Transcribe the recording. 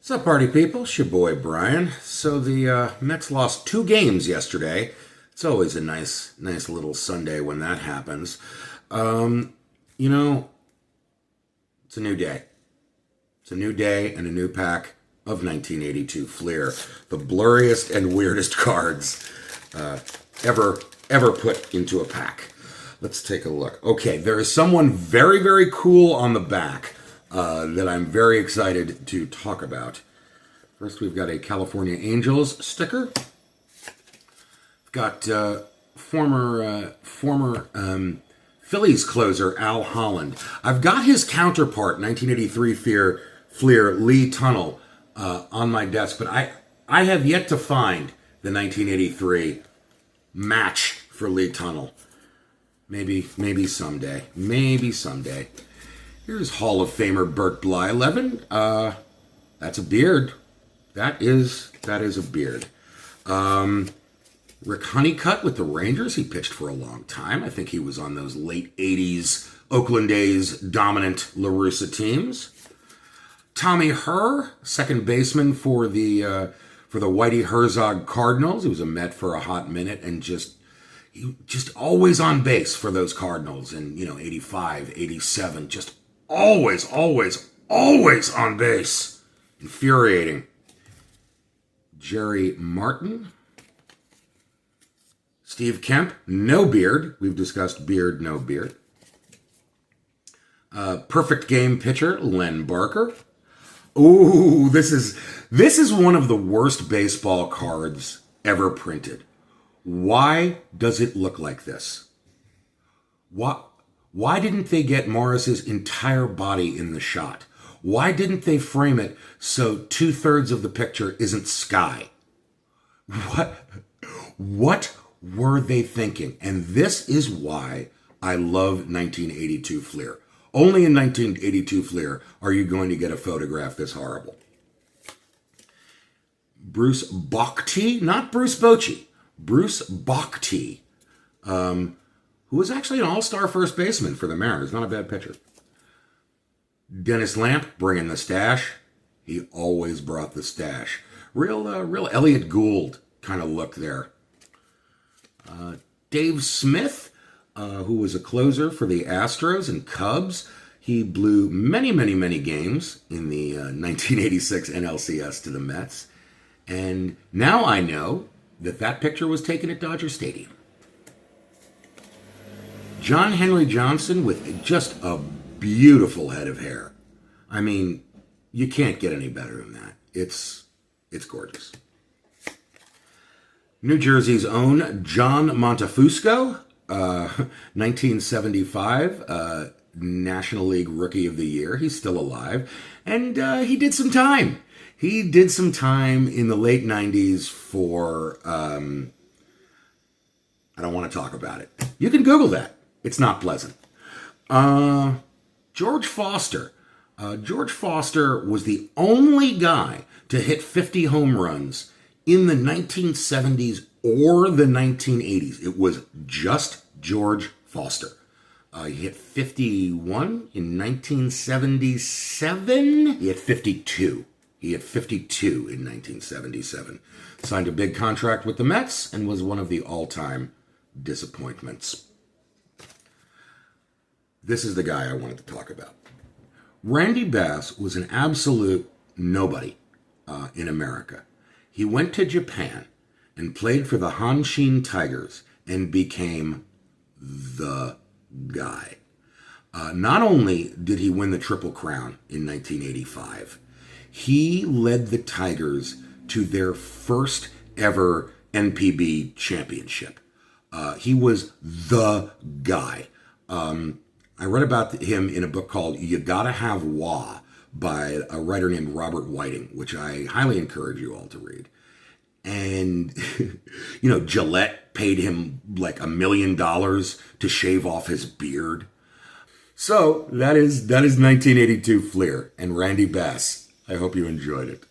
What's up, party people? It's your boy Brian. So the Mets lost 2 games yesterday. It's always a nice little Sunday when that happens. You know, it's a new day. It's a new day and a new pack of 1982 Fleer, the blurriest and weirdest cards ever put into a pack. Let's take a look. Okay, there is someone very cool on the back that I'm very excited to talk about. First, we've got a California Angels sticker. We've got former Phillies closer Al Holland. I've got his counterpart, 1983 Fleer Lee Tunnell, on my desk, but I have yet to find the 1983 match for Lee Tunnell. Maybe someday. Maybe someday. Here's Hall of Famer Bert Blyleven. That's a beard. That is a beard. Rick Honeycutt with the Rangers. He pitched for a long time. I think he was on those late 80s Oakland A's dominant La Russa teams. Tommy Herr, second baseman for the Whitey Herzog Cardinals. He was a Met for a hot minute and just always on base for those Cardinals in 85, 87. Just always on base. Infuriating. Jerry Martin. Steve Kemp, no beard. We've discussed beard, no beard. Perfect game pitcher, Len Barker. Ooh, this is one of the worst baseball cards ever printed. Why does it look like this? Why didn't they get Morris's entire body in the shot? Why didn't they frame it so 2/3 of the picture isn't sky? What were they thinking? And this is why I love 1982 Fleer. Only in 1982 Fleer are you going to get a photograph this horrible. Bruce Bochy, not Bruce Bochy, Bruce Bochy, who was actually an all-star first baseman for the Mariners. Not a bad pitcher. Dennis Lamp bringing the stash. He always brought the stash. Real Elliott Gould kind of look there. Dave Smith, who was a closer for the Astros and Cubs. He blew many games in the 1986 NLCS to the Mets. And now I know that picture was taken at Dodger Stadium. John Henry Johnson with just a beautiful head of hair. I mean, you can't get any better than that. It's gorgeous. New Jersey's own John Montefusco, 1975 National League Rookie of the Year. He's still alive. And he did some time. He did some time in the late 90s for, I don't want to talk about it. You can Google that. It's not pleasant. George Foster. George Foster was the only guy to hit 50 home runs in the 1970s or the 1980s. It was just George Foster. He hit 51 in 1977. He hit 52. He hit 52 in 1977. Signed a big contract with the Mets and was one of the all-time disappointments. This is the guy I wanted to talk about. Randy Bass was an absolute nobody in America. He went to Japan and played for the Hanshin Tigers and became the guy. Not only did he win the Triple Crown in 1985, he led the Tigers to their first ever NPB championship. He was the guy. I read about him in a book called You Gotta Have Wah by a writer named Robert Whiting, which I highly encourage you all to read. And, Gillette paid him like $1 million to shave off his beard. So that is 1982 Fleer and Randy Bass. I hope you enjoyed it.